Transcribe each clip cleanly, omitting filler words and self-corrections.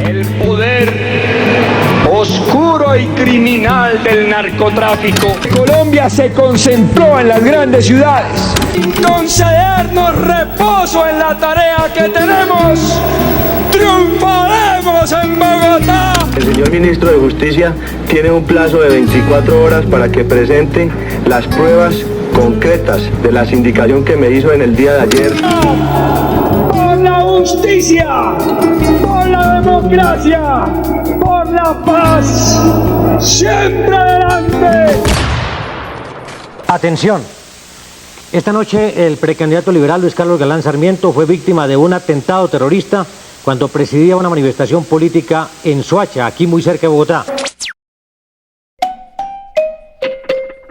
El poder oscuro y criminal del narcotráfico. Colombia se concentró en las grandes ciudades. Sin concedernos reposo en la tarea que tenemos, triunfaremos en Bogotá. El señor ministro de Justicia tiene un plazo de 24 horas para que presente las pruebas concretas de la sindicación que me hizo en el día de ayer. Por la justicia, por la democracia, por la paz, siempre adelante. Atención. Esta noche el precandidato liberal Luis Carlos Galán Sarmiento fue víctima de un atentado terrorista cuando presidía una manifestación política en Soacha, aquí muy cerca de Bogotá.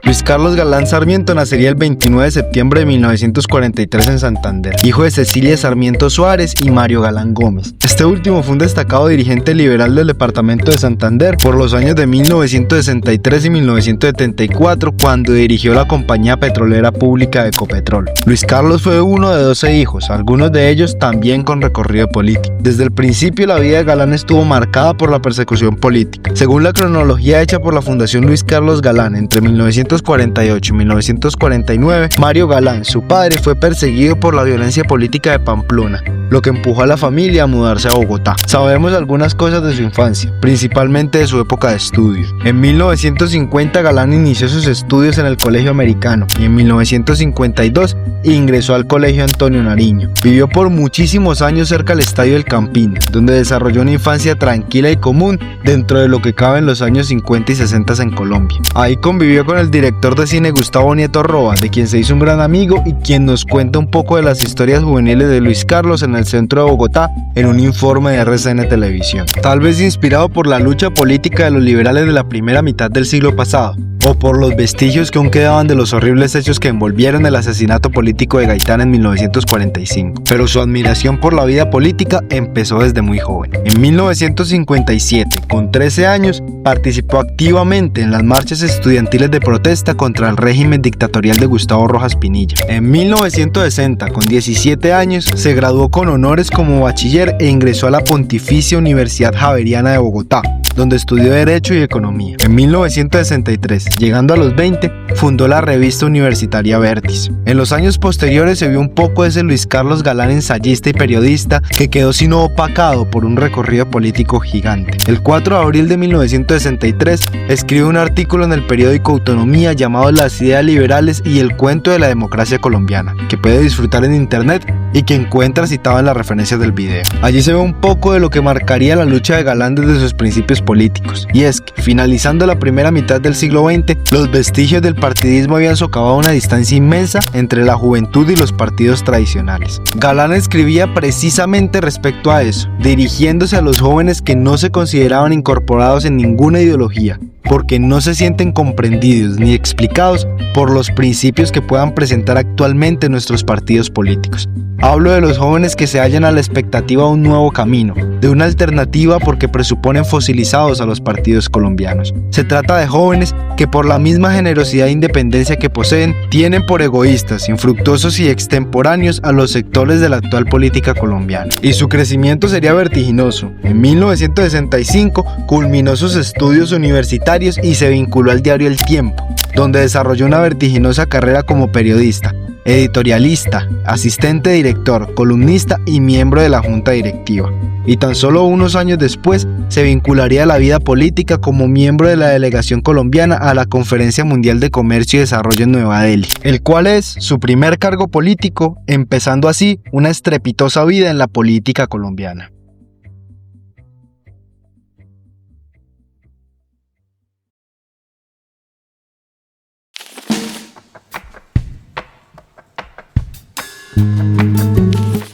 Luis Carlos Galán Sarmiento nacería el 29 de septiembre de 1943 en Santander, hijo de Cecilia Sarmiento Suárez y Mario Galán Gómez. Este último fue un destacado dirigente liberal del departamento de Santander por los años de 1963 y 1974, cuando dirigió la compañía petrolera pública Ecopetrol. Luis Carlos fue uno de 12 hijos, algunos de ellos también con recorrido político. Desde el principio la vida de Galán estuvo marcada por la persecución política. Según la cronología hecha por la Fundación Luis Carlos Galán, entre 1948 y 1949, Mario Galán, su padre, fue perseguido por la violencia política de Pamplona, lo que empujó a la familia a mudarse a Bogotá. Sabemos algunas cosas de su infancia, principalmente de su época de estudios. En 1950 Galán inició sus estudios en el Colegio Americano y en 1952 ingresó al Colegio Antonio Nariño. Vivió por muchísimos años cerca del Estadio del Campín, donde desarrolló una infancia tranquila y común dentro de lo que cabe en los años 50 y 60 en Colombia. Ahí convivió con el director de cine Gustavo Nieto Roa, de quien se hizo un gran amigo y quien nos cuenta un poco de las historias juveniles de Luis Carlos en el centro de Bogotá en un informe de RCN Televisión. Tal vez inspirado por la lucha política de los liberales de la primera mitad del siglo pasado, o por los vestigios que aún quedaban de los horribles hechos que envolvieron el asesinato político de Gaitán en 1945. Pero su admiración por la vida política empezó desde muy joven. En 1957, con 13 años, participó activamente en las marchas estudiantiles de protesta contra el régimen dictatorial de Gustavo Rojas Pinilla. En 1960, con 17 años, se graduó con honores como bachiller e ingresó a la Pontificia Universidad Javeriana de Bogotá, donde estudió Derecho y Economía. En 1963, llegando a los 20, fundó la revista universitaria Vértice. En los años posteriores se vio un poco de ese Luis Carlos Galán ensayista y periodista que quedó sino opacado por un recorrido político gigante. El 4 de abril de 1963 escribe un artículo en el periódico Autonomía llamado Las ideas liberales y el cuento de la democracia colombiana, que puede disfrutar en internet y que encuentra citado en las referencias del video. Allí se ve un poco de lo que marcaría la lucha de Galán desde sus principios políticos, y es que, finalizando la primera mitad del siglo XX, los vestigios del partidismo habían socavado una distancia inmensa entre la juventud y los partidos tradicionales. Galán escribía precisamente respecto a eso, dirigiéndose a los jóvenes que no se consideraban incorporados en ninguna ideología, porque no se sienten comprendidos ni explicados por los principios que puedan presentar actualmente nuestros partidos políticos. Hablo de los jóvenes que se hallan a la expectativa de un nuevo camino, de una alternativa porque presuponen fosilizados a los partidos colombianos. Se trata de jóvenes que por la misma generosidad e independencia que poseen, tienen por egoístas, infructuosos y extemporáneos a los sectores de la actual política colombiana. Y su crecimiento sería vertiginoso. En 1965 culminó sus estudios universitarios y se vinculó al diario El Tiempo, donde desarrolló una vertiginosa carrera como periodista, editorialista, asistente director, columnista y miembro de la junta directiva. Y tan solo unos años después se vincularía a la vida política como miembro de la delegación colombiana a la Conferencia Mundial de Comercio y Desarrollo en Nueva Delhi, el cual es su primer cargo político, empezando así una estrepitosa vida en la política colombiana.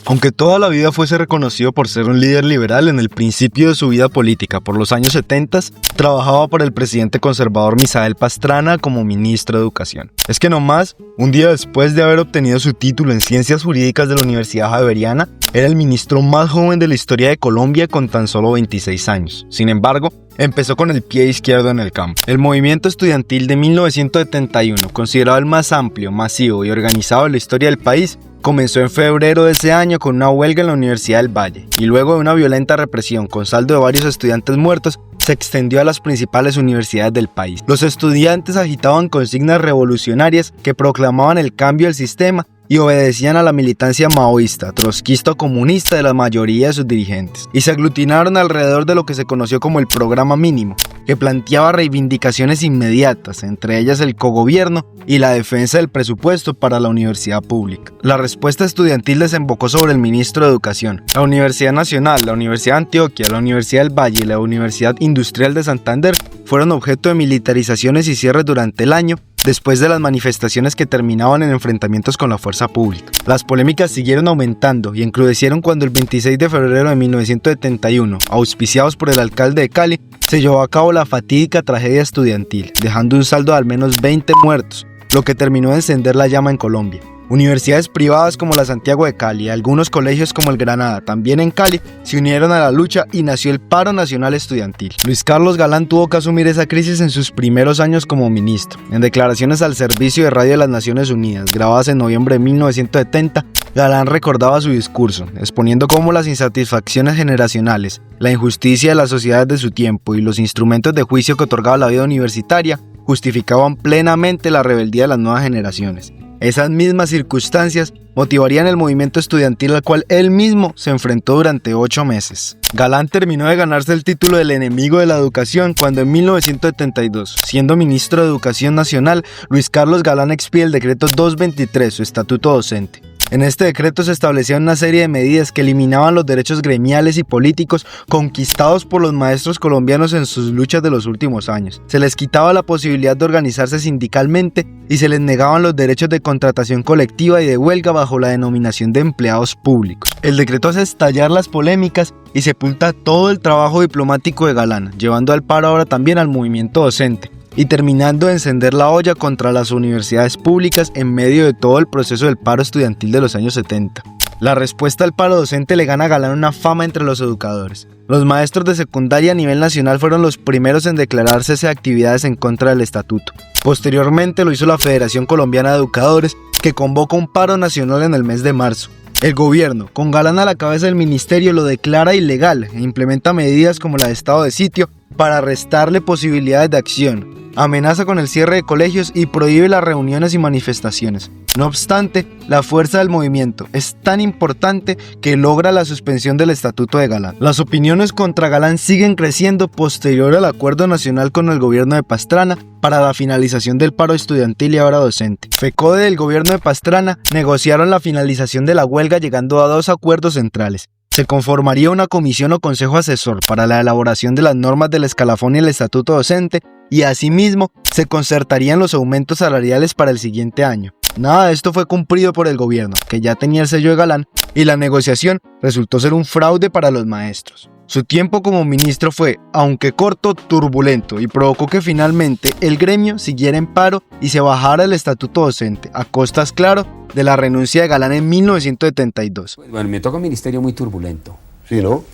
Aunque toda la vida fuese reconocido por ser un líder liberal, en el principio de su vida política, por los años 70, trabajaba para el presidente conservador Misael Pastrana como ministro de Educación. Es que nomás, un día después de haber obtenido su título en Ciencias Jurídicas de la Universidad Javeriana, era el ministro más joven de la historia de Colombia con tan solo 26 años. Sin embargo, empezó con el pie izquierdo en el campo. El movimiento estudiantil de 1971, considerado el más amplio, masivo y organizado de la historia del país, comenzó en febrero de ese año con una huelga en la Universidad del Valle, y luego de una violenta represión con saldo de varios estudiantes muertos, se extendió a las principales universidades del país. Los estudiantes agitaban consignas revolucionarias que proclamaban el cambio del sistema y obedecían a la militancia maoísta, trotskista o comunista de la mayoría de sus dirigentes, y se aglutinaron alrededor de lo que se conoció como el programa mínimo, que planteaba reivindicaciones inmediatas, entre ellas el cogobierno y la defensa del presupuesto para la universidad pública. La respuesta estudiantil desembocó sobre el ministro de Educación. La Universidad Nacional, la Universidad de Antioquia, la Universidad del Valle y la Universidad Industrial de Santander fueron objeto de militarizaciones y cierres durante el año, después de las manifestaciones que terminaban en enfrentamientos con la fuerza pública. Las polémicas siguieron aumentando y encrudecieron cuando el 26 de febrero de 1971, auspiciados por el alcalde de Cali, se llevó a cabo la fatídica tragedia estudiantil, dejando un saldo de al menos 20 muertos, lo que terminó de encender la llama en Colombia. Universidades privadas como la Santiago de Cali y algunos colegios como el Granada, también en Cali, se unieron a la lucha y nació el Paro Nacional Estudiantil. Luis Carlos Galán tuvo que asumir esa crisis en sus primeros años como ministro. En declaraciones al Servicio de Radio de las Naciones Unidas, grabadas en noviembre de 1970, Galán recordaba su discurso, exponiendo cómo las insatisfacciones generacionales, la injusticia de las sociedades de su tiempo y los instrumentos de juicio que otorgaba la vida universitaria justificaban plenamente la rebeldía de las nuevas generaciones. Esas mismas circunstancias motivarían el movimiento estudiantil al cual él mismo se enfrentó durante 8 meses. Galán terminó de ganarse el título del enemigo de la educación cuando en 1972, siendo ministro de Educación Nacional, Luis Carlos Galán expide el decreto 223, su estatuto docente. En este decreto se establecían una serie de medidas que eliminaban los derechos gremiales y políticos conquistados por los maestros colombianos en sus luchas de los últimos años. Se les quitaba la posibilidad de organizarse sindicalmente y se les negaban los derechos de contratación colectiva y de huelga bajo la denominación de empleados públicos. El decreto hace estallar las polémicas y sepulta todo el trabajo diplomático de Galán, llevando al paro ahora también al movimiento docente, y terminando de encender la olla contra las universidades públicas en medio de todo el proceso del paro estudiantil de los años 70. La respuesta al paro docente le gana a Galán una fama entre los educadores. Los maestros de secundaria a nivel nacional fueron los primeros en declarar cese de actividades en contra del estatuto. Posteriormente lo hizo la Federación Colombiana de Educadores, que convoca un paro nacional en el mes de marzo. El gobierno, con Galán a la cabeza del ministerio, lo declara ilegal e implementa medidas como la de estado de sitio para restarle posibilidades de acción. Amenaza con el cierre de colegios y prohíbe las reuniones y manifestaciones. No obstante, la fuerza del movimiento es tan importante que logra la suspensión del estatuto de Galán. Las opiniones contra Galán siguen creciendo posterior al acuerdo nacional con el gobierno de Pastrana para la finalización del paro estudiantil y ahora docente. FECODE y el gobierno de Pastrana negociaron la finalización de la huelga llegando a 2 acuerdos centrales. Se conformaría una comisión o consejo asesor para la elaboración de las normas del escalafón y el estatuto docente, y asimismo se concertarían los aumentos salariales para el siguiente año. Nada de esto fue cumplido por el gobierno, que ya tenía el sello de Galán, y la negociación resultó ser un fraude para los maestros. Su tiempo como ministro fue, aunque corto, turbulento y provocó que finalmente el gremio siguiera en paro y se bajara el estatuto docente, a costas, claro, de la renuncia de Galán en 1972. Bueno, me toca un ministerio muy turbulento. Sí, ¿no?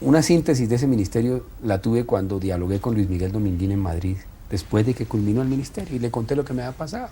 Una síntesis de ese ministerio la tuve cuando dialogué con Luis Miguel Dominguín en Madrid, después de que culminó el ministerio, y le conté lo que me había pasado.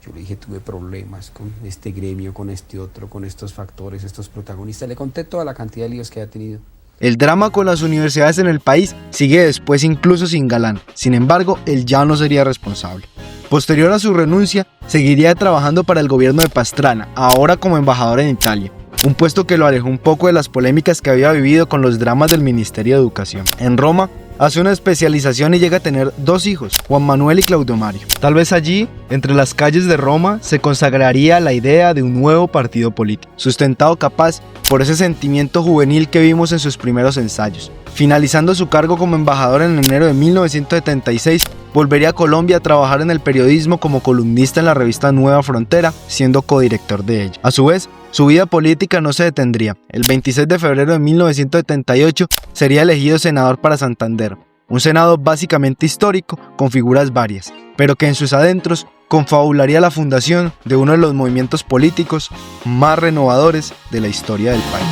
Yo le dije, tuve problemas con este gremio, con este otro, con estos factores, estos protagonistas. Le conté toda la cantidad de líos que había tenido. El drama con las universidades en el país sigue después incluso sin Galán. Sin embargo, él ya no sería responsable. Posterior a su renuncia, seguiría trabajando para el gobierno de Pastrana, ahora como embajador en Italia, un puesto que lo alejó un poco de las polémicas que había vivido con los dramas del Ministerio de Educación. En Roma, hace una especialización y llega a tener 2 hijos, Juan Manuel y Claudio Mario. Tal vez allí, entre las calles de Roma, se consagraría la idea de un nuevo partido político, sustentado capaz por ese sentimiento juvenil que vimos en sus primeros ensayos. Finalizando su cargo como embajador en enero de 1976, volvería a Colombia a trabajar en el periodismo como columnista en la revista Nueva Frontera, siendo codirector de ella. A su vez, su vida política no se detendría. El 26 de febrero de 1978 sería elegido senador para Santander, un senado básicamente histórico con figuras varias, pero que en sus adentros confabularía la fundación de uno de los movimientos políticos más renovadores de la historia del país.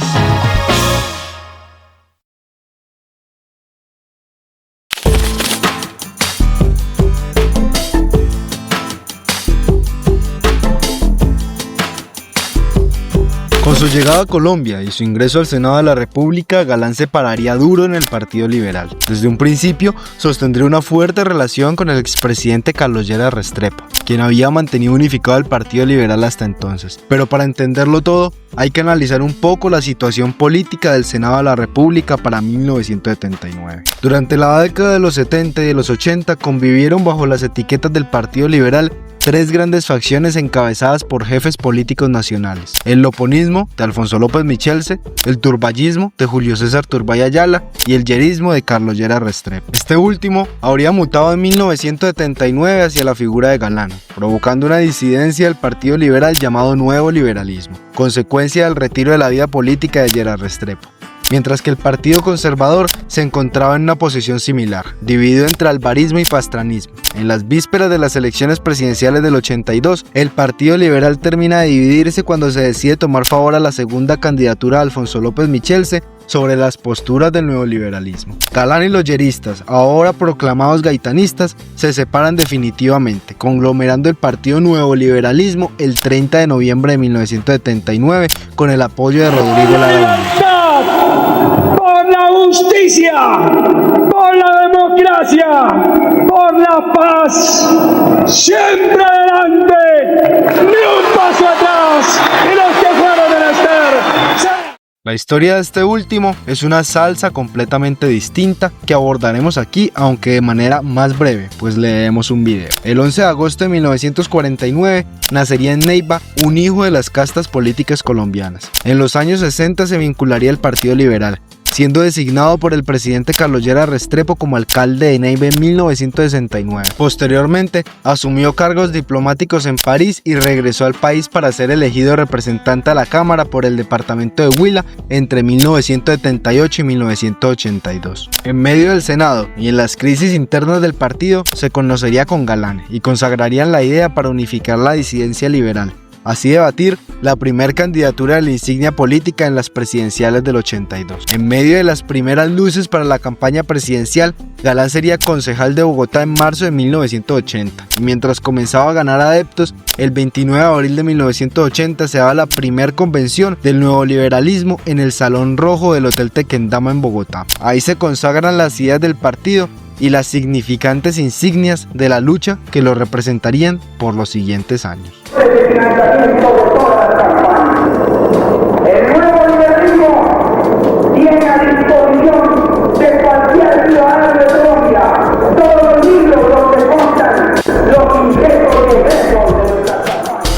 Llegada a Colombia y su ingreso al Senado de la República, Galán se pararía duro en el Partido Liberal. Desde un principio sostendría una fuerte relación con el expresidente Carlos Lleras Restrepo, quien había mantenido unificado al Partido Liberal hasta entonces. Pero para entenderlo todo, hay que analizar un poco la situación política del Senado de la República para 1979. Durante la década de los 70 y de los 80 convivieron bajo las etiquetas del Partido Liberal tres grandes facciones encabezadas por jefes políticos nacionales: el loponismo de Alfonso López Michelse, el turbayismo de Julio César Turbay Ayala y el llerismo de Carlos Lleras Restrepo. Este último habría mutado en 1979 hacia la figura de Galán, provocando una disidencia del Partido Liberal llamado Nuevo Liberalismo, consecuencia del retiro de la vida política de Lleras Restrepo. Mientras que el Partido Conservador se encontraba en una posición similar, dividido entre alvarismo y pastranismo. En las vísperas de las elecciones presidenciales del 82, el Partido Liberal termina de dividirse cuando se decide tomar favor a la segunda candidatura de Alfonso López Michelse sobre las posturas del nuevo liberalismo. Galán y los lleristas, ahora proclamados gaitanistas, se separan definitivamente, conglomerando el Partido Nuevo Liberalismo el 30 de noviembre de 1979 con el apoyo de Rodrigo Lara. Por la justicia, por la democracia, por la paz, siempre adelante, ni un paso atrás, y los que fueron menester. La historia de este último es una salsa completamente distinta que abordaremos aquí, aunque de manera más breve, pues leemos un video. El 11 de agosto de 1949 nacería en Neiva un hijo de las castas políticas colombianas. En los años 60 se vincularía al Partido Liberal, siendo designado por el presidente Carlos Lleras Restrepo como alcalde de Neiva en 1969. Posteriormente, asumió cargos diplomáticos en París y regresó al país para ser elegido representante a la Cámara por el departamento de Huila entre 1978 y 1982. En medio del Senado y en las crisis internas del partido, se conocería con Galán y consagrarían la idea para unificar la disidencia liberal. Así debatir la primer candidatura de la insignia política en las presidenciales del 82. En medio de las primeras luces para la campaña presidencial, Galán sería concejal de Bogotá en marzo de 1980. Y mientras comenzaba a ganar adeptos, el 29 de abril de 1980 se daba la primer convención del nuevo liberalismo en el Salón Rojo del Hotel Tequendama en Bogotá. Ahí se consagran las ideas del partido y las significantes insignias de la lucha que lo representarían por los siguientes años. El financiamiento de todas las campañas. El nuevo liberalismo tiene a disposición de cualquier ciudadano de Colombia todos los libros donde constan los ingresos y egresos de nuestras campañas.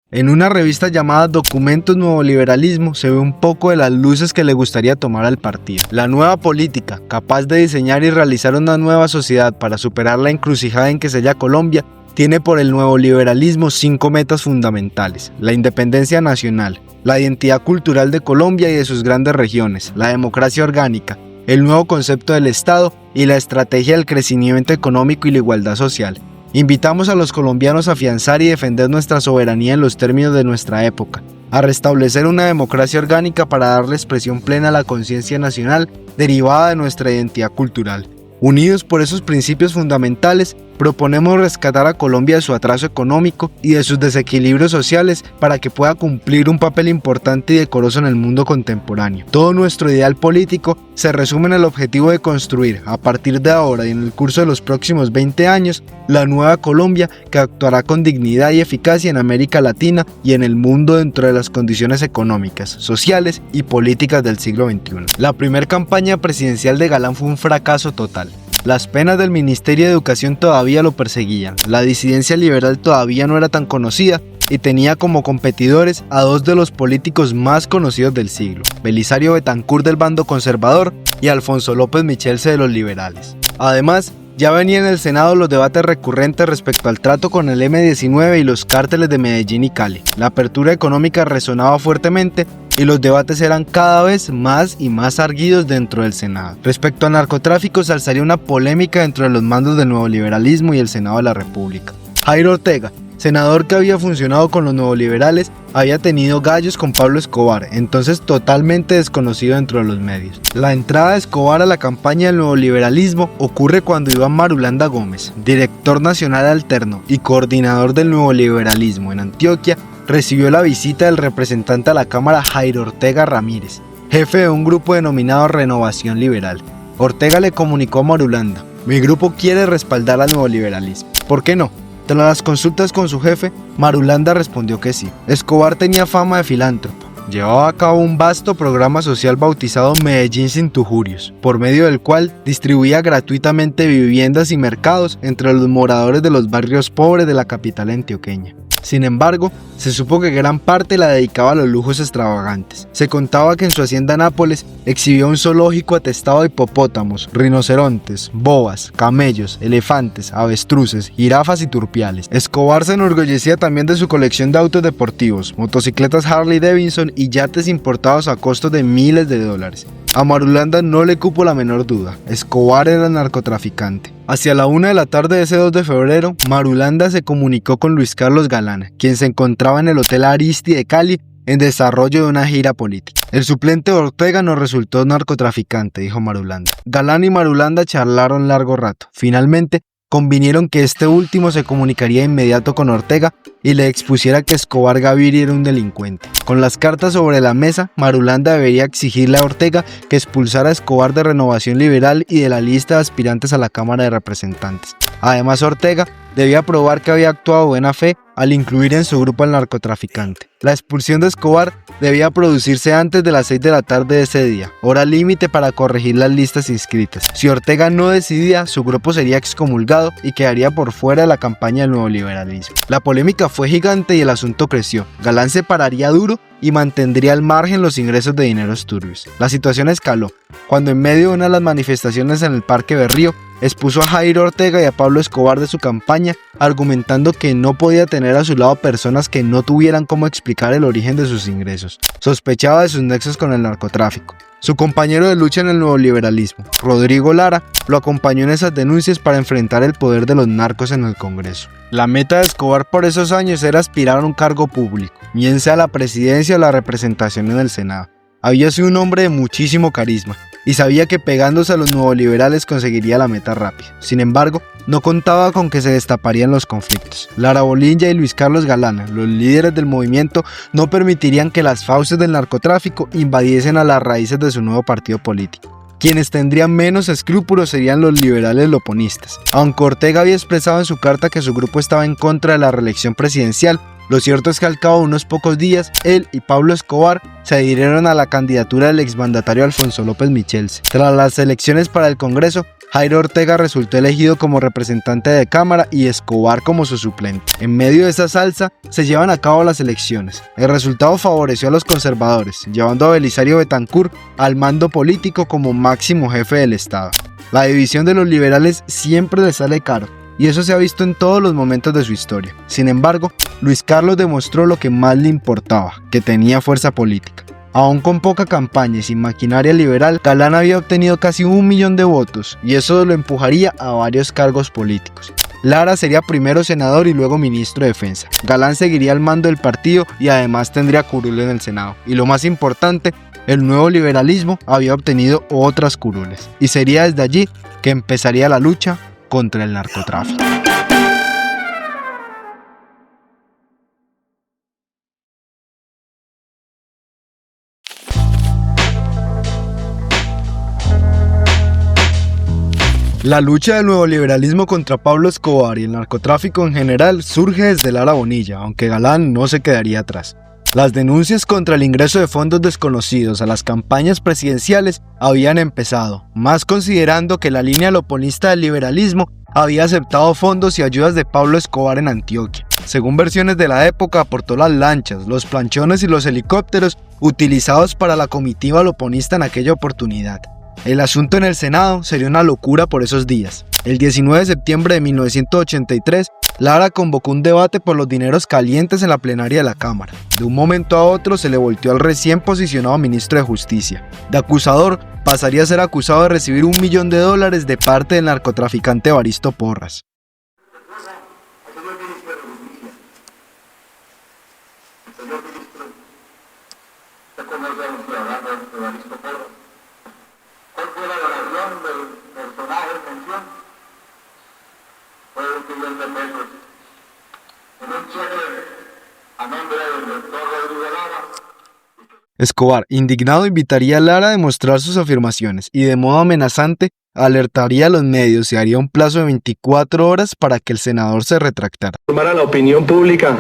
En una revista llamada Documentos Nuevo Liberalismo se ve un poco de las luces que le gustaría tomar al partido. La nueva política, capaz de diseñar y realizar una nueva sociedad para superar la encrucijada en que se halla Colombia, tiene por el nuevo liberalismo 5 metas fundamentales: la independencia nacional, la identidad cultural de Colombia y de sus grandes regiones, la democracia orgánica, el nuevo concepto del Estado y la estrategia del crecimiento económico y la igualdad social. Invitamos a los colombianos a afianzar y defender nuestra soberanía en los términos de nuestra época, a restablecer una democracia orgánica para darle expresión plena a la conciencia nacional derivada de nuestra identidad cultural. Unidos por esos principios fundamentales, proponemos rescatar a Colombia de su atraso económico y de sus desequilibrios sociales para que pueda cumplir un papel importante y decoroso en el mundo contemporáneo. Todo nuestro ideal político se resume en el objetivo de construir, a partir de ahora y en el curso de los próximos 20 años, la nueva Colombia que actuará con dignidad y eficacia en América Latina y en el mundo dentro de las condiciones económicas, sociales y políticas del siglo XXI. La primera campaña presidencial de Galán fue un fracaso total. Las penas del Ministerio de Educación todavía lo perseguían, la disidencia liberal todavía no era tan conocida y tenía como competidores a dos de los políticos más conocidos del siglo, Belisario Betancur del bando conservador y Alfonso López Michelse de los liberales. Además, ya venían en el Senado los debates recurrentes respecto al trato con el M-19 y los cárteles de Medellín y Cali. La apertura económica resonaba fuertemente y los debates eran cada vez más y más arguidos dentro del Senado. Respecto al narcotráfico, se alzaría una polémica dentro de los mandos del nuevo liberalismo y el Senado de la República. Jairo Ortega, senador que había funcionado con los neoliberales, había tenido gallos con Pablo Escobar, entonces totalmente desconocido dentro de los medios. La entrada de Escobar a la campaña del neoliberalismo ocurre cuando Iván Marulanda Gómez, director nacional alterno y coordinador del neoliberalismo en Antioquia, recibió la visita del representante a la Cámara Jairo Ortega Ramírez, jefe de un grupo denominado Renovación Liberal. Ortega le comunicó a Marulanda: mi grupo quiere respaldar al nuevo liberalismo. ¿Por qué no? Tras las consultas con su jefe, Marulanda respondió que sí. Escobar tenía fama de filántropo. Llevaba a cabo un vasto programa social bautizado Medellín sin tujurios, por medio del cual distribuía gratuitamente viviendas y mercados entre los moradores de los barrios pobres de la capital antioqueña. Sin embargo, se supo que gran parte la dedicaba a los lujos extravagantes. Se contaba que en su hacienda Nápoles exhibía un zoológico atestado de hipopótamos, rinocerontes, boas, camellos, elefantes, avestruces, jirafas y turpiales. Escobar se enorgullecía también de su colección de autos deportivos, motocicletas Harley Davidson y yates importados a costos de miles de dólares. A Marulanda no le cupo la menor duda: Escobar era narcotraficante. Hacia la 1 de la tarde de ese 2 de febrero, Marulanda se comunicó con Luis Carlos Galán, quien se encontraba en el Hotel Aristi de Cali en desarrollo de una gira política. El suplente de Ortega nos resultó narcotraficante, dijo Marulanda. Galán y Marulanda charlaron largo rato. Finalmente, convinieron que este último se comunicaría de inmediato con Ortega y le expusiera que Escobar Gaviria era un delincuente. Con las cartas sobre la mesa, Marulanda debería exigirle a Ortega que expulsara a Escobar de Renovación Liberal y de la lista de aspirantes a la Cámara de Representantes. Además, Ortega debía probar que había actuado de buena fe al incluir en su grupo al narcotraficante. La expulsión de Escobar debía producirse antes de las 6 de la tarde de ese día, hora límite para corregir las listas inscritas. Si Ortega no decidía, su grupo sería excomulgado y quedaría por fuera de la campaña del nuevo liberalismo. La polémica fue gigante y el asunto creció. Galán se pararía duro y mantendría al margen los ingresos de dineros turbios. La situación escaló cuando, en medio de una de las manifestaciones en el Parque Berrío, expuso a Jairo Ortega y a Pablo Escobar de su campaña, argumentando que no podía tener a su lado personas que no tuvieran cómo explicar el origen de sus ingresos. Sospechaba de sus nexos con el narcotráfico. Su compañero de lucha en el nuevo liberalismo, Rodrigo Lara, lo acompañó en esas denuncias para enfrentar el poder de los narcos en el Congreso. La meta de Escobar por esos años era aspirar a un cargo público, bien sea la presidencia o la representación en el Senado. Había sido un hombre de muchísimo carisma y sabía que pegándose a los nuevoliberales conseguiría la meta rápido. Sin embargo, no contaba con que se destaparían los conflictos. Lara Bolilla y Luis Carlos Galán, los líderes del movimiento, no permitirían que las fauces del narcotráfico invadiesen a las raíces de su nuevo partido político. Quienes tendrían menos escrúpulos serían los liberales loponistas. Aunque Ortega había expresado en su carta que su grupo estaba en contra de la reelección presidencial, lo cierto es que al cabo de unos pocos días, él y Pablo Escobar se adhirieron a la candidatura del exmandatario Alfonso López Michels. Tras las elecciones para el Congreso, Jairo Ortega resultó elegido como representante de Cámara y Escobar como su suplente. En medio de esa salsa, se llevan a cabo las elecciones. El resultado favoreció a los conservadores, llevando a Belisario Betancur al mando político como máximo jefe del Estado. La división de los liberales siempre les sale caro, y eso se ha visto en todos los momentos de su historia. Sin embargo, Luis Carlos demostró lo que más le importaba, que tenía fuerza política. Aún con poca campaña y sin maquinaria liberal, Galán había obtenido casi 1 millón de votos, y eso lo empujaría a varios cargos políticos. Lara sería primero senador y luego ministro de Defensa. Galán seguiría al mando del partido y además tendría curul en el Senado. Y lo más importante, el nuevo liberalismo había obtenido otras curules, y sería desde allí que empezaría la lucha contra el narcotráfico. La lucha del nuevo liberalismo contra Pablo Escobar y el narcotráfico en general surge desde Lara Bonilla, aunque Galán no se quedaría atrás. Las denuncias contra el ingreso de fondos desconocidos a las campañas presidenciales habían empezado, más considerando que la línea loponista del liberalismo había aceptado fondos y ayudas de Pablo Escobar en Antioquia. Según versiones de la época, aportó las lanchas, los planchones y los helicópteros utilizados para la comitiva loponista en aquella oportunidad. El asunto en el Senado sería una locura por esos días. El 19 de septiembre de 1983, Lara convocó un debate por los dineros calientes en la plenaria de la Cámara. De un momento a otro se le volteó al recién posicionado ministro de Justicia. De acusador, pasaría a ser acusado de recibir $1 millón de parte del narcotraficante Evaristo Porras. ¿Cuál fue la donación del personaje en mención? Fue $1 millón en un cheque a nombre del Escobar, indignado, invitaría a Lara a demostrar sus afirmaciones y de modo amenazante alertaría a los medios y haría un plazo de 24 horas para que el senador se retractara. Informar a la opinión pública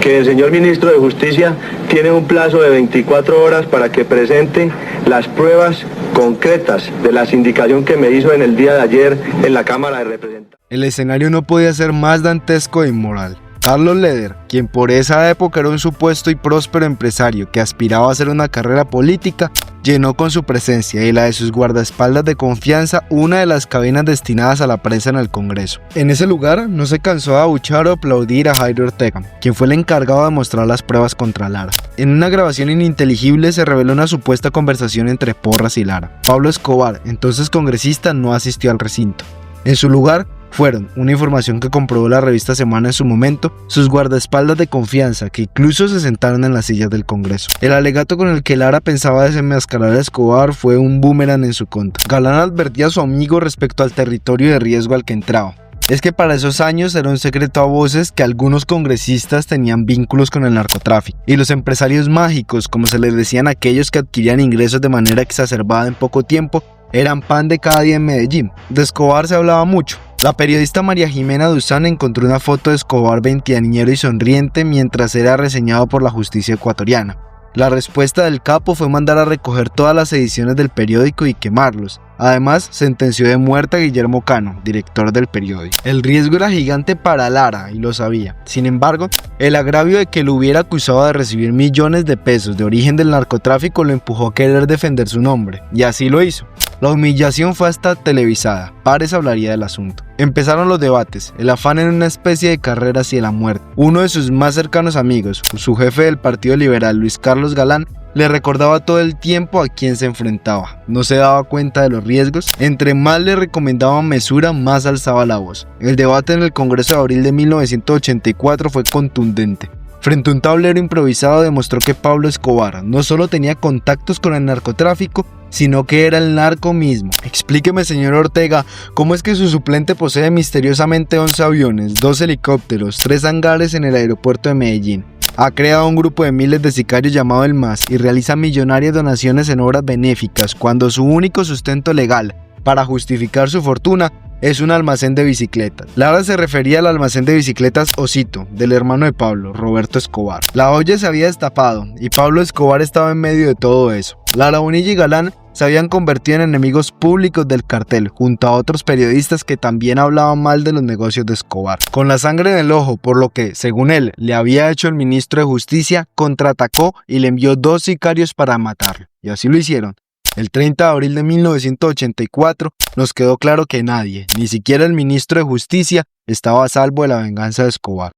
que el señor ministro de Justicia tiene un plazo de 24 horas para que presente las pruebas concretas de la sindicación que me hizo en el día de ayer en la Cámara de Representantes. El escenario no podía ser más dantesco e inmoral. Carlos Leder, quien por esa época era un supuesto y próspero empresario que aspiraba a hacer una carrera política, llenó con su presencia y la de sus guardaespaldas de confianza una de las cabinas destinadas a la prensa en el Congreso. En ese lugar no se cansó de abuchar o aplaudir a Jairo Ortega, quien fue el encargado de mostrar las pruebas contra Lara. En una grabación ininteligible se reveló una supuesta conversación entre Porras y Lara. Pablo Escobar, entonces congresista, no asistió al recinto. En su lugar fueron, una información que comprobó la revista Semana en su momento, sus guardaespaldas de confianza, que incluso se sentaron en las sillas del Congreso. El alegato con el que Lara pensaba desenmascarar a Escobar fue un boomerang en su contra. Galán advertía a su amigo respecto al territorio de riesgo al que entraba. Es que para esos años era un secreto a voces que algunos congresistas tenían vínculos con el narcotráfico, y los empresarios mágicos, como se les decían a aquellos que adquirían ingresos de manera exacerbada en poco tiempo, eran pan de cada día en Medellín. De Escobar se hablaba mucho. La periodista María Jimena Duzán encontró una foto de Escobar veinteañero y sonriente mientras era reseñado por la justicia ecuatoriana. La respuesta del capo fue mandar a recoger todas las ediciones del periódico y quemarlos. Además, sentenció de muerte a Guillermo Cano, director del periódico. El riesgo era gigante para Lara y lo sabía. Sin embargo, el agravio de que lo hubiera acusado de recibir millones de pesos de origen del narcotráfico lo empujó a querer defender su nombre, y así lo hizo. La humillación fue hasta televisada. Párez hablaría del asunto. Empezaron los debates, el afán en una especie de carrera hacia la muerte. Uno de sus más cercanos amigos, su jefe del Partido Liberal, Luis Carlos Galán, le recordaba todo el tiempo a quién se enfrentaba. No se daba cuenta de los riesgos. Entre más le recomendaban mesura, más alzaba la voz. El debate en el Congreso de abril de 1984 fue contundente. Frente a un tablero improvisado demostró que Pablo Escobar no solo tenía contactos con el narcotráfico, sino que era el narco mismo. Explíqueme, señor Ortega, ¿cómo es que su suplente posee misteriosamente 11 aviones, 2 helicópteros, 3 hangares en el aeropuerto de Medellín? Ha creado un grupo de miles de sicarios llamado El MAS y realiza millonarias donaciones en obras benéficas cuando su único sustento legal para justificar su fortuna es un almacén de bicicletas. Lara se refería al almacén de bicicletas Osito, del hermano de Pablo, Roberto Escobar. La olla se había destapado y Pablo Escobar estaba en medio de todo eso. Lara Bonilla y Galán se habían convertido en enemigos públicos del cartel, junto a otros periodistas que también hablaban mal de los negocios de Escobar. Con la sangre en el ojo, por lo que, según él, le había hecho el ministro de Justicia, contraatacó y le envió 2 sicarios para matarlo. Y así lo hicieron. El 30 de abril de 1984 nos quedó claro que nadie, ni siquiera el ministro de Justicia, estaba a salvo de la venganza de Escobar.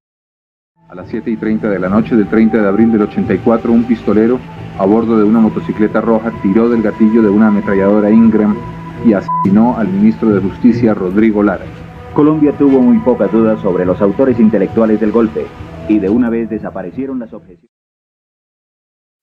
A las 7:30 de la noche del 30 de abril del 84, un pistolero a bordo de una motocicleta roja tiró del gatillo de una ametralladora Ingram y asesinó al ministro de Justicia, Rodrigo Lara. Colombia tuvo muy pocas dudas sobre los autores intelectuales del golpe y de una vez desaparecieron las objeciones.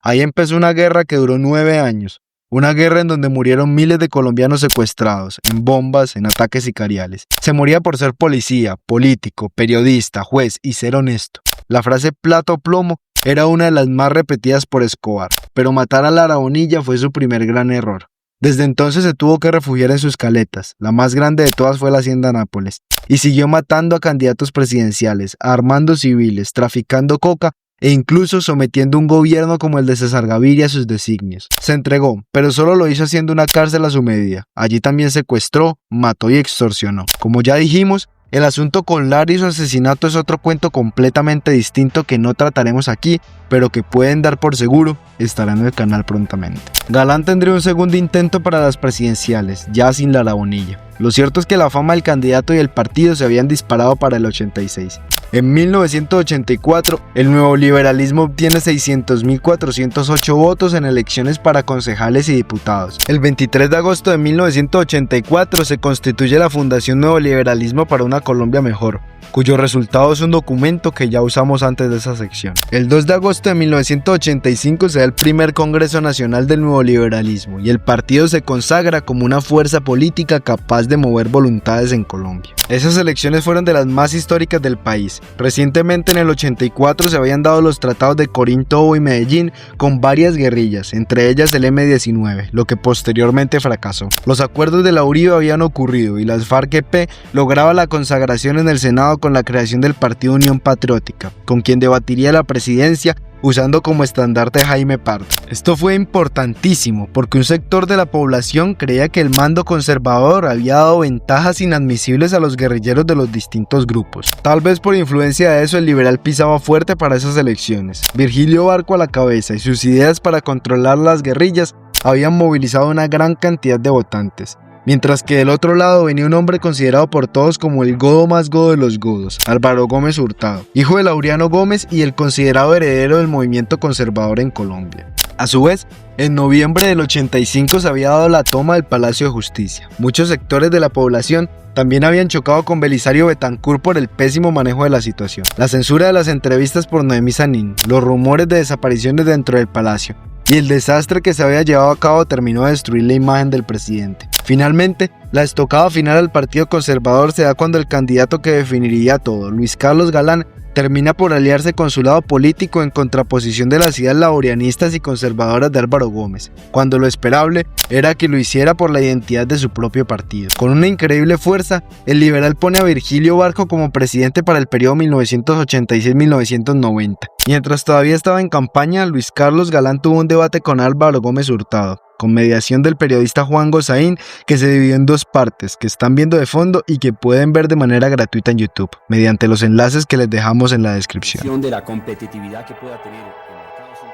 Ahí empezó una guerra que duró 9 años. Una guerra en donde murieron miles de colombianos secuestrados, en bombas, en ataques sicariales. Se moría por ser policía, político, periodista, juez y ser honesto. La frase plata o plomo era una de las más repetidas por Escobar, pero matar a Lara Bonilla fue su primer gran error. Desde entonces se tuvo que refugiar en sus caletas, la más grande de todas fue la Hacienda Nápoles, y siguió matando a candidatos presidenciales, armando civiles, traficando coca e incluso sometiendo un gobierno como el de César Gaviria a sus designios. Se entregó, pero solo lo hizo haciendo una cárcel a su medida. Allí también secuestró, mató y extorsionó. Como ya dijimos, el asunto con Lara y su asesinato es otro cuento completamente distinto que no trataremos aquí, pero que pueden dar por seguro estará en el canal prontamente. Galán tendría un segundo intento para las presidenciales, ya sin Lara Bonilla. Lo cierto es que la fama del candidato y el partido se habían disparado para el 86. En 1984, el nuevo liberalismo obtiene 600.408 votos en elecciones para concejales y diputados. El 23 de agosto de 1984 se constituye la Fundación Nuevo Liberalismo para una Colombia Mejor, cuyo resultado es un documento que ya usamos antes de esa sección. El 2 de agosto de 1985 se da el primer Congreso Nacional del Nuevo Liberalismo y el partido se consagra como una fuerza política capaz de mover voluntades en Colombia. Esas elecciones fueron de las más históricas del país Recientemente en el 84 se habían dado los tratados de Corinto y Medellín con varias guerrillas, entre ellas el M-19, lo que posteriormente fracasó. Los acuerdos de la Uribe habían ocurrido y las FARC-EP lograba la consagración en el Senado con la creación del Partido Unión Patriótica, con quien debatiría la presidencia usando como estandarte a Jaime Pardo. Esto fue importantísimo porque un sector de la población creía que el mando conservador había dado ventajas inadmisibles a los guerrilleros de los distintos grupos. Tal vez por influencia de eso el liberal pisaba fuerte para esas elecciones. Virgilio Barco a la cabeza y sus ideas para controlar las guerrillas habían movilizado una gran cantidad de votantes. Mientras que del otro lado venía un hombre considerado por todos como el godo más godo de los godos, Álvaro Gómez Hurtado, hijo de Laureano Gómez y el considerado heredero del movimiento conservador en Colombia. A su vez, en noviembre del 85 se había dado la toma del Palacio de Justicia. Muchos sectores de la población también habían chocado con Belisario Betancur por el pésimo manejo de la situación. La censura de las entrevistas por Noemí Sanín, los rumores de desapariciones dentro del palacio y el desastre que se había llevado a cabo terminó de destruir la imagen del presidente. Finalmente, la estocada final al Partido Conservador se da cuando el candidato que definiría todo, Luis Carlos Galán, termina por aliarse con su lado político en contraposición de las ideas laborianistas y conservadoras de Álvaro Gómez, cuando lo esperable era que lo hiciera por la identidad de su propio partido. Con una increíble fuerza, el liberal pone a Virgilio Barco como presidente para el periodo 1986-1990. Mientras todavía estaba en campaña, Luis Carlos Galán tuvo un debate con Álvaro Gómez Hurtado, con mediación del periodista Juan Gozaín, que se dividió en dos partes, que están viendo de fondo y que pueden ver de manera gratuita en YouTube, mediante los enlaces que les dejamos en la descripción. De la competitividad que pueda tener en mercados internacionales.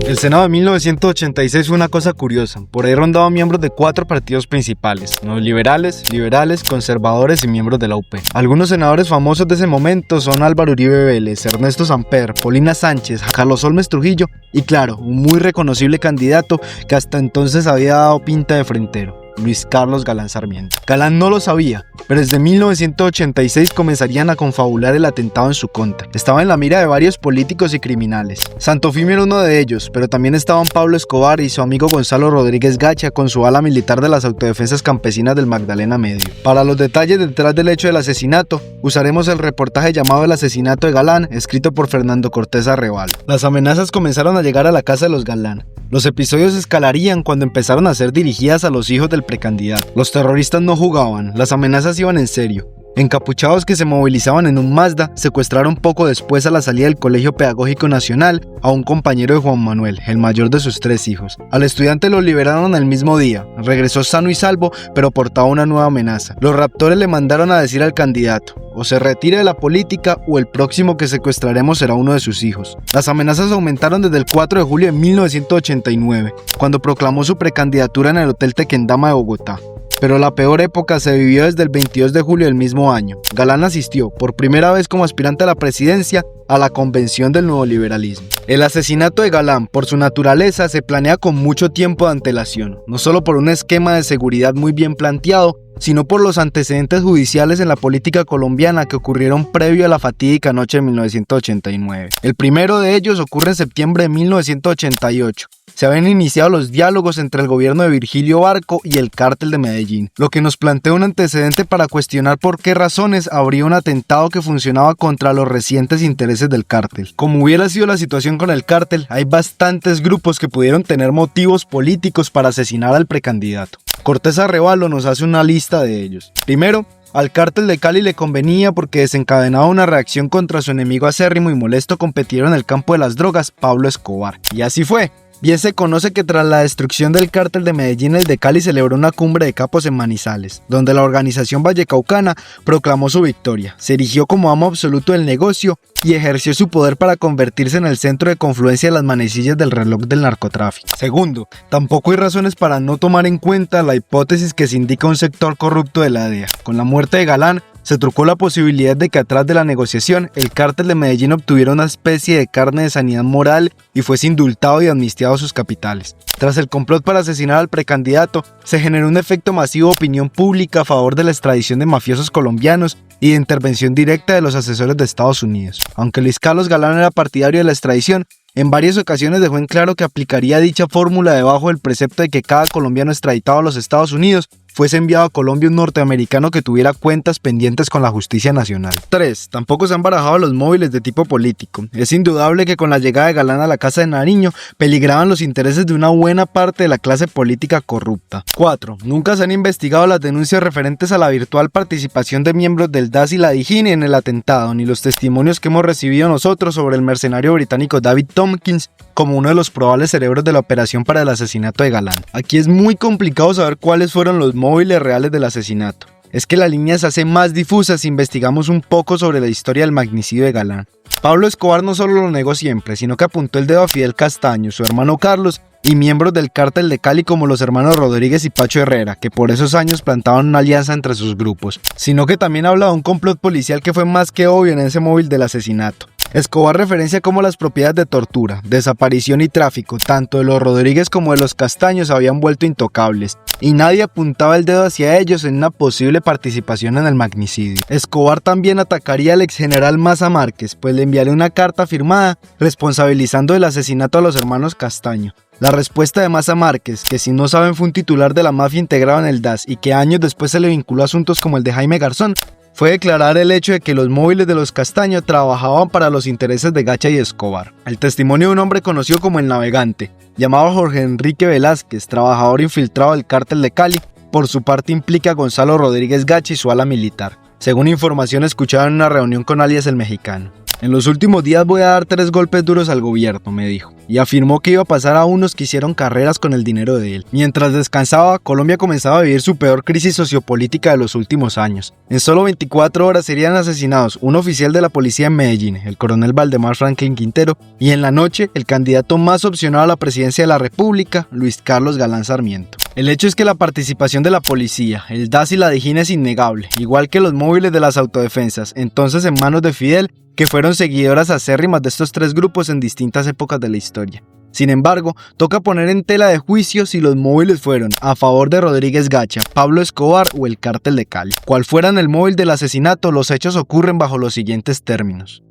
El Senado de 1986 fue una cosa curiosa. Por ahí rondaban miembros de 4 partidos principales: los liberales, conservadores y miembros de la UP. Algunos senadores famosos de ese momento son Álvaro Uribe Vélez, Ernesto Samper, Polina Sánchez, Carlos Holmes Trujillo y, claro, un muy reconocible candidato que hasta entonces había dado pinta de frentero: Luis Carlos Galán Sarmiento. Galán no lo sabía, pero desde 1986 comenzarían a confabular el atentado en su contra. Estaba en la mira de varios políticos y criminales. Santofimio era uno de ellos, pero también estaban Pablo Escobar y su amigo Gonzalo Rodríguez Gacha con su ala militar de las autodefensas campesinas del Magdalena Medio. Para los detalles detrás del hecho del asesinato, usaremos el reportaje llamado El asesinato de Galán, escrito por Fernando Cortés Arrevalo. Las amenazas comenzaron a llegar a la casa de los Galán. Los episodios escalarían cuando empezaron a ser dirigidas a los hijos del precandidato. Los terroristas no jugaban, las amenazas iban en serio. Encapuchados que se movilizaban en un Mazda secuestraron poco después, a la salida del Colegio Pedagógico Nacional, a un compañero de Juan Manuel, el mayor de sus 3 hijos. Al estudiante lo liberaron el mismo día. Regresó sano y salvo, pero portaba una nueva amenaza. Los raptores le mandaron a decir al candidato: o se retira de la política o el próximo que secuestraremos será uno de sus hijos. Las amenazas aumentaron desde el 4 de julio de 1989, cuando proclamó su precandidatura en el Hotel Tequendama de Bogotá. Pero la peor época se vivió desde el 22 de julio del mismo año. Galán asistió, por primera vez como aspirante a la presidencia, a la convención del nuevo liberalismo. El asesinato de Galán, por su naturaleza, se planea con mucho tiempo de antelación, no solo por un esquema de seguridad muy bien planteado, sino por los antecedentes judiciales en la política colombiana que ocurrieron previo a la fatídica noche de 1989. El primero de ellos ocurre en septiembre de 1988. Se habían iniciado los diálogos entre el gobierno de Virgilio Barco y el cártel de Medellín, lo que nos plantea un antecedente para cuestionar por qué razones habría un atentado que funcionaba contra los recientes intereses del cártel. Como hubiera sido la situación con el cártel, hay bastantes grupos que pudieron tener motivos políticos para asesinar al precandidato. Cortés Arrevalo nos hace una lista de ellos. Primero, al cártel de Cali le convenía porque desencadenaba una reacción contra su enemigo acérrimo y molesto competidor en el campo de las drogas, Pablo Escobar. Y así fue. Bien se conoce que tras la destrucción del cártel de Medellín, el de Cali celebró una cumbre de capos en Manizales, donde la organización vallecaucana proclamó su victoria, se erigió como amo absoluto del negocio y ejerció su poder para convertirse en el centro de confluencia de las manecillas del reloj del narcotráfico. Segundo, tampoco hay razones para no tomar en cuenta la hipótesis que se indica un sector corrupto de la DEA. Con la muerte de Galán, se trucó la posibilidad de que atrás de la negociación el cártel de Medellín obtuviera una especie de carne de sanidad moral y fuese indultado y amnistiado sus capitales. Tras el complot para asesinar al precandidato, se generó un efecto masivo de opinión pública a favor de la extradición de mafiosos colombianos y de intervención directa de los asesores de Estados Unidos. Aunque Luis Carlos Galán era partidario de la extradición, en varias ocasiones dejó en claro que aplicaría dicha fórmula debajo del precepto de que cada colombiano extraditado a los Estados Unidos fuese enviado a Colombia un norteamericano que tuviera cuentas pendientes con la justicia nacional. 3. Tampoco se han barajado los móviles de tipo político. Es indudable que con la llegada de Galán a la Casa de Nariño peligraban los intereses de una buena parte de la clase política corrupta. 4. Nunca se han investigado las denuncias referentes a la virtual participación de miembros del DAS y la DIJÍN en el atentado, ni los testimonios que hemos recibido nosotros sobre el mercenario británico David Tompkins como uno de los probables cerebros de la operación para el asesinato de Galán. Aquí es muy complicado saber cuáles fueron los móviles reales del asesinato. Es que la línea se hace más difusa si investigamos un poco sobre la historia del magnicidio de Galán. Pablo Escobar no solo lo negó siempre, sino que apuntó el dedo a Fidel Castaño, su hermano Carlos y miembros del cártel de Cali como los hermanos Rodríguez y Pacho Herrera, que por esos años plantaban una alianza entre sus grupos, sino que también habla de un complot policial que fue más que obvio en ese móvil del asesinato. Escobar referencia cómo las propiedades de tortura, desaparición y tráfico, tanto de los Rodríguez como de los Castaños, habían vuelto intocables, y nadie apuntaba el dedo hacia ellos en una posible participación en el magnicidio. Escobar también atacaría al exgeneral Maza Márquez, pues le enviaría una carta firmada responsabilizando del asesinato a los hermanos Castaño. La respuesta de Maza Márquez, que si no saben fue un titular de la mafia integrado en el DAS y que años después se le vinculó a asuntos como el de Jaime Garzón, fue declarar el hecho de que los móviles de los Castaño trabajaban para los intereses de Gacha y Escobar. El testimonio de un hombre conocido como el Navegante, llamado Jorge Enrique Velázquez, trabajador infiltrado del cártel de Cali, por su parte implica a Gonzalo Rodríguez Gacha y su ala militar, según información escuchada en una reunión con alias el Mexicano. En los últimos días voy a dar 3 golpes duros al gobierno, me dijo, y afirmó que iba a pasar a unos que hicieron carreras con el dinero de él. Mientras descansaba, Colombia comenzaba a vivir su peor crisis sociopolítica de los últimos años. En solo 24 horas serían asesinados un oficial de la policía en Medellín, el coronel Valdemar Franklin Quintero, y en la noche, el candidato más opcionado a la presidencia de la República, Luis Carlos Galán Sarmiento. El hecho es que la participación de la policía, el DAS y la DIJÍN es innegable, igual que los móviles de las autodefensas, entonces en manos de Fidel, que fueron seguidoras acérrimas de estos 3 grupos en distintas épocas de la historia. Sin embargo, toca poner en tela de juicio si los móviles fueron a favor de Rodríguez Gacha, Pablo Escobar o el cártel de Cali. Cual fueran el móvil del asesinato, los hechos ocurren bajo los siguientes términos.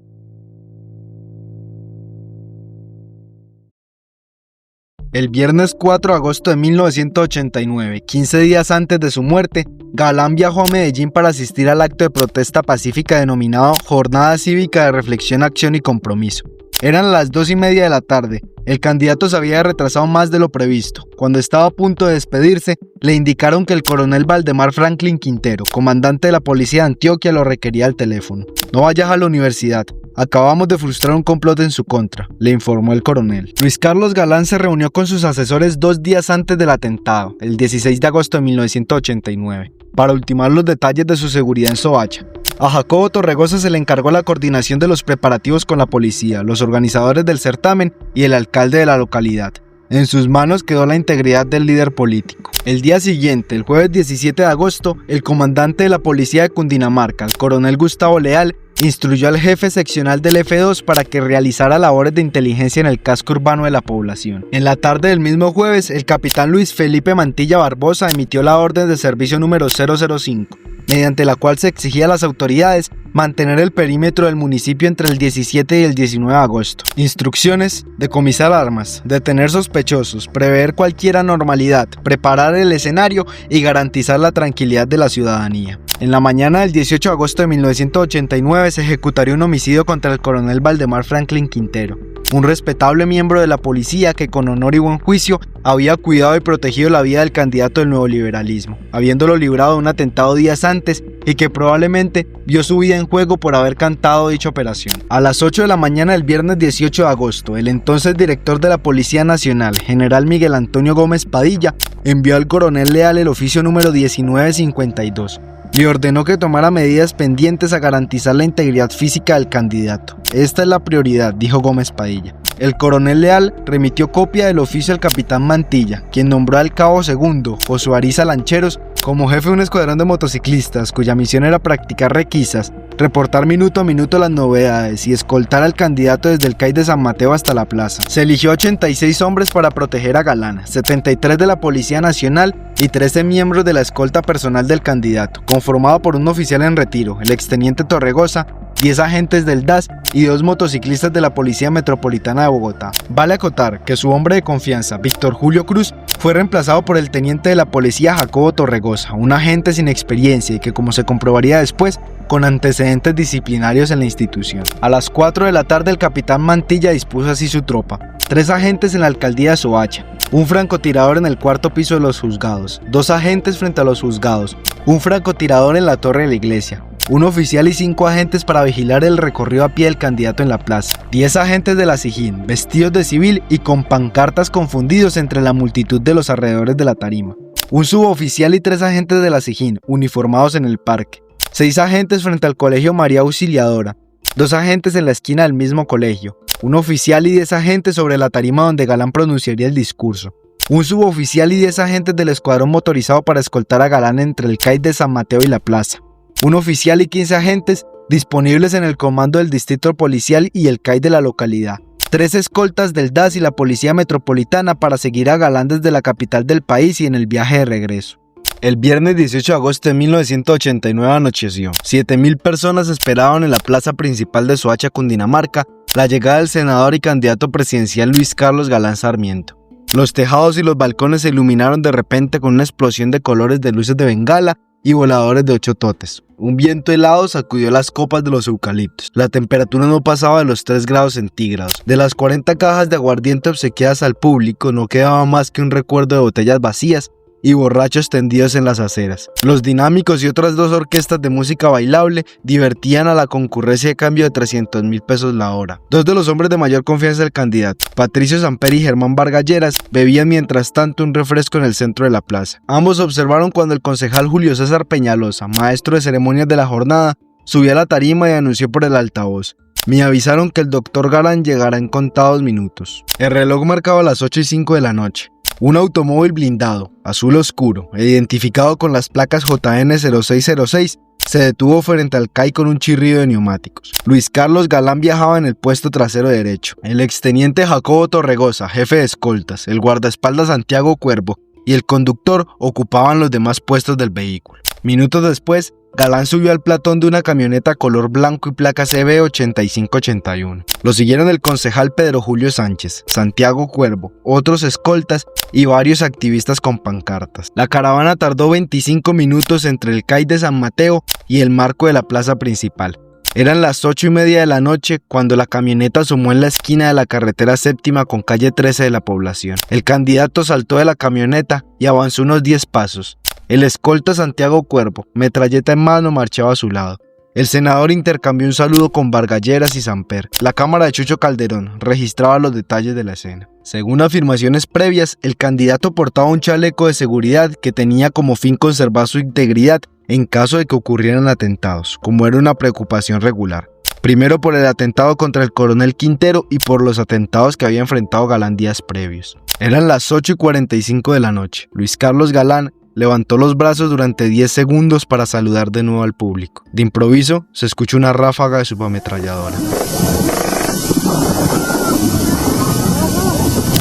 El viernes 4 de agosto de 1989, 15 días antes de su muerte, Galán viajó a Medellín para asistir al acto de protesta pacífica denominado Jornada Cívica de Reflexión, Acción y Compromiso. Eran las 2:30 de la tarde. El candidato se había retrasado más de lo previsto. Cuando estaba a punto de despedirse, le indicaron que el coronel Valdemar Franklin Quintero, comandante de la policía de Antioquia, lo requería al teléfono. No vayas a la universidad. Acabamos de frustrar un complot en su contra, le informó el coronel. Luis Carlos Galán se reunió con sus asesores 2 días antes del atentado, el 16 de agosto de 1989, para ultimar los detalles de su seguridad en Soacha. A Jacobo Torregosa se le encargó la coordinación de los preparativos con la policía, los organizadores del certamen y el alcalde de la localidad. En sus manos quedó la integridad del líder político. El día siguiente, el jueves 17 de agosto, el comandante de la policía de Cundinamarca, el coronel Gustavo Leal, instruyó al jefe seccional del F2 para que realizara labores de inteligencia en el casco urbano de la población. En la tarde del mismo jueves, el capitán Luis Felipe Mantilla Barbosa emitió la orden de servicio número 005, mediante la cual se exigía a las autoridades mantener el perímetro del municipio entre el 17 y el 19 de agosto. Instrucciones: decomisar armas, detener sospechosos, prever cualquier anormalidad, preparar el escenario y garantizar la tranquilidad de la ciudadanía. En la mañana del 18 de agosto de 1989 se ejecutaría un homicidio contra el coronel Valdemar Franklin Quintero, un respetable miembro de la policía que con honor y buen juicio había cuidado y protegido la vida del candidato del nuevo liberalismo, habiéndolo librado de un atentado días antes y que probablemente vio su vida en juego por haber cantado dicha operación. A las 8 de la mañana del viernes 18 de agosto, el entonces director de la Policía Nacional, general Miguel Antonio Gómez Padilla, envió al coronel Leal el oficio número 1952. Le ordenó que tomara medidas pendientes a garantizar la integridad física del candidato. Esta es la prioridad, dijo Gómez Padilla. El coronel Leal remitió copia del oficio al capitán Mantilla, quien nombró al cabo segundo, Josué Ariza Lancheros, Como jefe de un escuadrón de motociclistas cuya misión era practicar requisas, reportar minuto a minuto las novedades y escoltar al candidato desde el CAI de San Mateo hasta la plaza. Se eligió 86 hombres para proteger a Galán, 73 de la Policía Nacional y 13 miembros de la escolta personal del candidato, conformado por un oficial en retiro, el exteniente Torregosa, 10 agentes del DAS y 2 motociclistas de la Policía Metropolitana de Bogotá. Vale acotar que su hombre de confianza, Víctor Julio Cruz, fue reemplazado por el teniente de la policía Jacobo Torregosa, un agente sin experiencia y que, como se comprobaría después, con antecedentes disciplinarios en la institución. A las 4 de la tarde el capitán Mantilla dispuso así su tropa: 3 agentes en la alcaldía de Soacha, un francotirador en el cuarto piso de los juzgados, 2 agentes frente a los juzgados, un francotirador en la torre de la iglesia, un oficial y 5 agentes para vigilar el recorrido a pie del candidato en la plaza, 10 agentes de la SIJIN, vestidos de civil y con pancartas confundidos entre la multitud de los alrededores de la tarima, un suboficial y 3 agentes de la SIJIN, uniformados en el parque, 6 agentes frente al colegio María Auxiliadora, 2 agentes en la esquina del mismo colegio, un oficial y 10 agentes sobre la tarima donde Galán pronunciaría el discurso, un suboficial y 10 agentes del escuadrón motorizado para escoltar a Galán entre el CAI de San Mateo y la plaza, un oficial y 15 agentes disponibles en el comando del distrito policial y el CAI de la localidad, 3 escoltas del DAS y la Policía Metropolitana para seguir a Galán desde la capital del país y en el viaje de regreso. El viernes 18 de agosto de 1989 anocheció. 7.000 personas esperaban en la plaza principal de Soacha, Cundinamarca, la llegada del senador y candidato presidencial Luis Carlos Galán Sarmiento. Los tejados y los balcones se iluminaron de repente con una explosión de colores de luces de bengala y voladores de 8 totes. Un viento helado sacudió las copas de los eucaliptos. La temperatura no pasaba de los 3 grados centígrados. De las 40 cajas de aguardiente obsequiadas al público no quedaba más que un recuerdo de botellas vacías y borrachos tendidos en las aceras. Los dinámicos y otras 2 orquestas de música bailable divertían a la concurrencia de cambio de 300.000 pesos la hora. 2 de los hombres de mayor confianza del candidato, Patricio Samper y Germán Vargas Lleras, bebían mientras tanto un refresco en el centro de la plaza. Ambos observaron cuando el concejal Julio César Peñalosa, maestro de ceremonias de la jornada, subió a la tarima y anunció por el altavoz: me avisaron que el doctor Galán llegará en contados minutos. El reloj marcaba las 8:05 de la noche. Un automóvil blindado, azul oscuro, identificado con las placas JN 0606, se detuvo frente al CAI con un chirrido de neumáticos. Luis Carlos Galán viajaba en el puesto trasero derecho. El exteniente Jacobo Torregosa, jefe de escoltas, el guardaespaldas Santiago Cuervo y el conductor ocupaban los demás puestos del vehículo. Minutos después, Galán subió al platón de una camioneta color blanco y placa CB 8581. Lo siguieron el concejal Pedro Julio Sánchez, Santiago Cuervo, otros escoltas y varios activistas con pancartas. La caravana tardó 25 minutos entre el CAI de San Mateo y el marco de la plaza principal. Eran las 8:30 de la noche cuando la camioneta asomó en la esquina de la carretera séptima con calle 13 de la población. El candidato saltó de la camioneta y avanzó unos 10 pasos. El escolta Santiago Cuervo, metralleta en mano, marchaba a su lado. El senador intercambió un saludo con Vargas Lleras y Samper. La cámara de Chucho Calderón registraba los detalles de la escena. Según afirmaciones previas, el candidato portaba un chaleco de seguridad que tenía como fin conservar su integridad en caso de que ocurrieran atentados, como era una preocupación regular. Primero por el atentado contra el coronel Quintero y por los atentados que había enfrentado Galán días previos. Eran las 8:45 de la noche. Luis Carlos Galán levantó los brazos durante 10 segundos para saludar de nuevo al público. De improviso, se escuchó una ráfaga de subametralladora.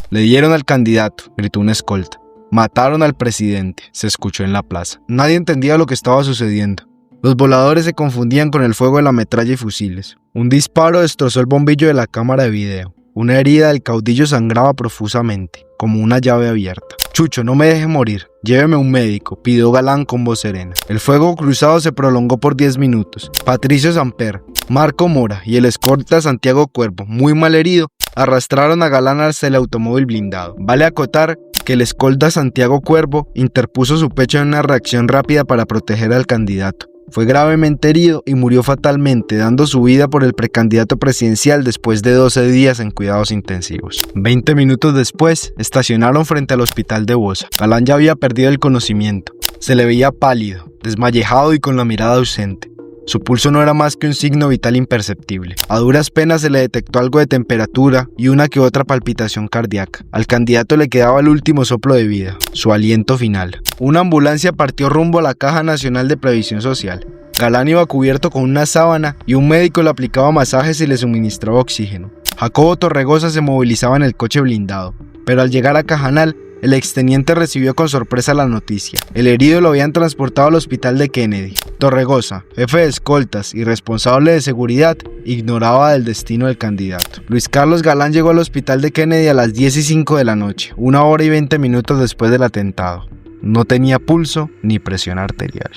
Le dieron al candidato, gritó un escolta. Mataron al presidente, se escuchó en la plaza. Nadie entendía lo que estaba sucediendo. Los voladores se confundían con el fuego de la metralla y fusiles. Un disparo destrozó el bombillo de la cámara de video. Una herida del caudillo sangraba profusamente, como una llave abierta. Chucho, no me deje morir, lléveme a un médico, pidió Galán con voz serena. El fuego cruzado se prolongó por 10 minutos. Patricio Samper, Marco Mora y el escolta Santiago Cuervo, muy mal herido, arrastraron a Galán hacia el automóvil blindado. Vale acotar que el escolta Santiago Cuervo interpuso su pecho en una reacción rápida para proteger al candidato. Fue gravemente herido y murió fatalmente, dando su vida por el precandidato presidencial después de 12 días en cuidados intensivos. 20 minutos después, estacionaron frente al hospital de Bosa. Galán ya había perdido el conocimiento. Se le veía pálido, desmayejado y con la mirada ausente. Su pulso no era más que un signo vital imperceptible. A duras penas se le detectó algo de temperatura y una que otra palpitación cardíaca. Al candidato le quedaba el último soplo de vida, su aliento final. Una ambulancia partió rumbo a la Caja Nacional de Previsión Social. Galán iba cubierto con una sábana y un médico le aplicaba masajes y le suministraba oxígeno. Jacobo Torregosa se movilizaba en el coche blindado, pero al llegar a Cajanal, el exteniente recibió con sorpresa la noticia. El herido lo habían transportado al hospital de Kennedy. Torregosa, jefe de escoltas y responsable de seguridad, ignoraba del destino del candidato. Luis Carlos Galán llegó al hospital de Kennedy a las 10:05 de la noche, 1 hora y 20 minutos después del atentado. No tenía pulso ni presión arterial.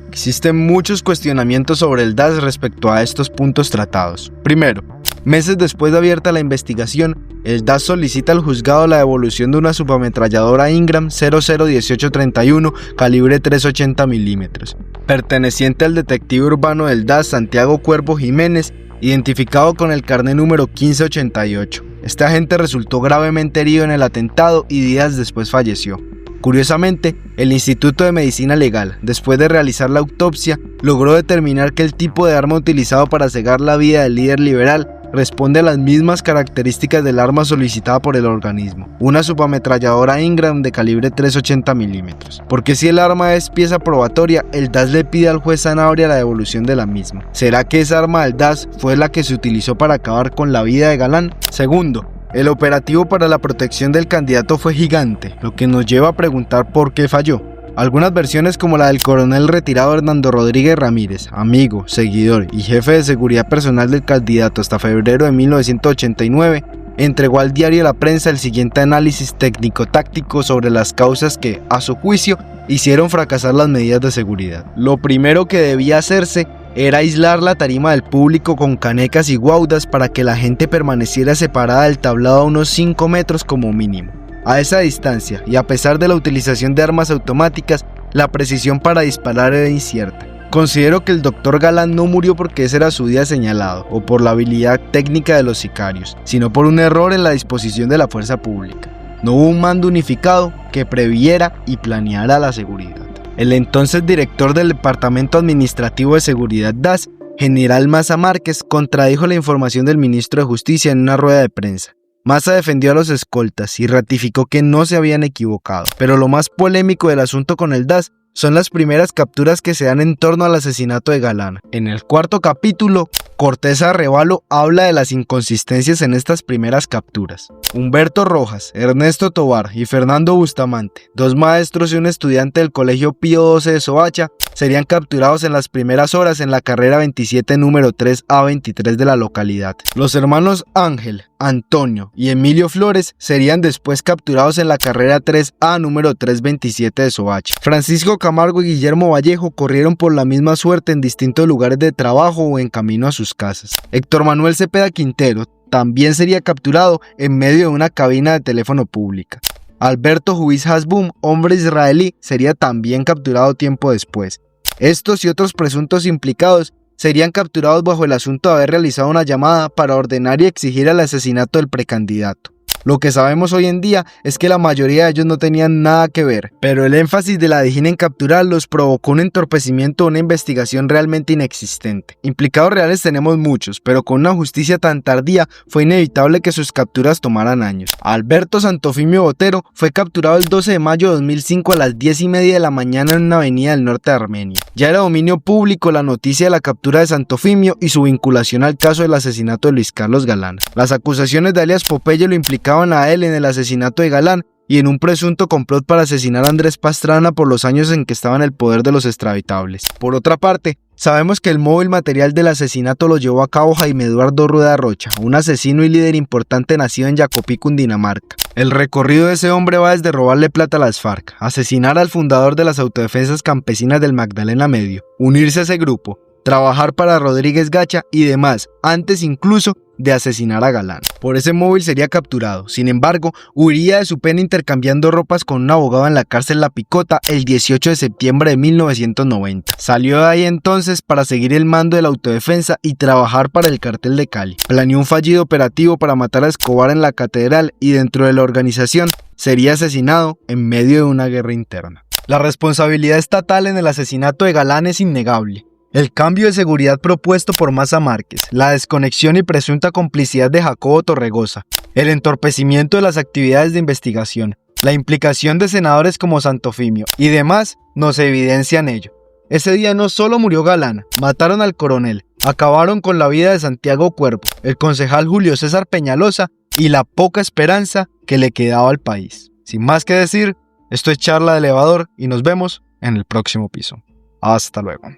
Existen muchos cuestionamientos sobre el DAS respecto a estos puntos tratados. Primero, meses después de abierta la investigación, el DAS solicita al juzgado la devolución de una subametralladora Ingram 001831 calibre 380 milímetros, perteneciente al detective urbano del DAS Santiago Cuervo Jiménez, identificado con el carné número 1588. Este agente resultó gravemente herido en el atentado y días después falleció. Curiosamente, el Instituto de Medicina Legal, después de realizar la autopsia, logró determinar que el tipo de arma utilizado para cegar la vida del líder liberal responde a las mismas características del arma solicitada por el organismo, una subametralladora Ingram de calibre 380 milímetros. Porque si el arma es pieza probatoria, el DAS le pide al juez Sanabria la devolución de la misma. ¿Será que esa arma del DAS fue la que se utilizó para acabar con la vida de Galán? Segundo, el operativo para la protección del candidato fue gigante, lo que nos lleva a preguntar por qué falló. Algunas versiones, como la del coronel retirado Hernando Rodríguez Ramírez, amigo, seguidor y jefe de seguridad personal del candidato hasta febrero de 1989, entregó al diario La Prensa el siguiente análisis técnico-táctico sobre las causas que, a su juicio, hicieron fracasar las medidas de seguridad. Lo primero que debía hacerse era aislar la tarima del público con canecas y guaudas para que la gente permaneciera separada del tablado a unos 5 metros como mínimo. A esa distancia, y a pesar de la utilización de armas automáticas, la precisión para disparar era incierta. Considero que el doctor Galán no murió porque ese era su día señalado, o por la habilidad técnica de los sicarios, sino por un error en la disposición de la fuerza pública. No hubo un mando unificado que previera y planeara la seguridad. El entonces director del Departamento Administrativo de Seguridad DAS, general Maza Márquez, contradijo la información del ministro de Justicia en una rueda de prensa. Maza defendió a los escoltas y ratificó que no se habían equivocado. Pero lo más polémico del asunto con el DAS son las primeras capturas que se dan en torno al asesinato de Galán. En el 4º capítulo, Cortés Arrevalo habla de las inconsistencias en estas primeras capturas. Humberto Rojas, Ernesto Tovar y Fernando Bustamante, 2 maestros y un estudiante del Colegio Pío XII de Soacha, serían capturados en las primeras horas en la carrera 27 número 3A23 de la localidad. Los hermanos Ángel, Antonio y Emilio Flores serían después capturados en la carrera 3A número 327 de Soacha. Francisco Camargo y Guillermo Vallejo corrieron por la misma suerte en distintos lugares de trabajo o en camino a sus casas. Héctor Manuel Cepeda Quintero también sería capturado en medio de una cabina de teléfono pública. Alberto Juiz Hasbum, hombre israelí, sería también capturado tiempo después. Estos y otros presuntos implicados serían capturados bajo el asunto de haber realizado una llamada para ordenar y exigir el asesinato del precandidato. Lo que sabemos hoy en día es que la mayoría de ellos no tenían nada que ver, pero el énfasis de la DIJÍN en capturarlos provocó un entorpecimiento de una investigación realmente inexistente. Implicados reales tenemos muchos, pero con una justicia tan tardía fue inevitable que sus capturas tomaran años. Alberto Santofimio Botero fue capturado el 12 de mayo de 2005 a las 10:30 de la mañana en una avenida del norte de Armenia. Ya era dominio público la noticia de la captura de Santofimio y su vinculación al caso del asesinato de Luis Carlos Galán. Las acusaciones de alias Popeye lo implicaban a él en el asesinato de Galán y en un presunto complot para asesinar a Andrés Pastrana por los años en que estaba en el poder de los extraditables. Por otra parte, sabemos que el móvil material del asesinato lo llevó a cabo Jaime Eduardo Rueda Rocha, un asesino y líder importante nacido en Jacopí, Cundinamarca. El recorrido de ese hombre va desde robarle plata a las FARC, asesinar al fundador de las autodefensas campesinas del Magdalena Medio, unirse a ese grupo, trabajar para Rodríguez Gacha y demás, antes incluso de asesinar a Galán. Por ese móvil sería capturado. Sin embargo, huiría de su pena intercambiando ropas con un abogado en la cárcel La Picota el 18 de septiembre de 1990. Salió de ahí entonces para seguir el mando de la autodefensa y trabajar para el cartel de Cali. Planeó un fallido operativo para matar a Escobar en la catedral y dentro de la organización sería asesinado en medio de una guerra interna. La responsabilidad estatal en el asesinato de Galán es innegable. El cambio de seguridad propuesto por Maza Márquez, la desconexión y presunta complicidad de Jacobo Torregosa, el entorpecimiento de las actividades de investigación, la implicación de senadores como Santofimio y demás nos evidencian ello. Ese día no solo murió Galán, mataron al coronel, acabaron con la vida de Santiago Cuervo, el concejal Julio César Peñalosa y la poca esperanza que le quedaba al país. Sin más que decir, esto es Charla de Elevador y nos vemos en el próximo piso. Hasta luego.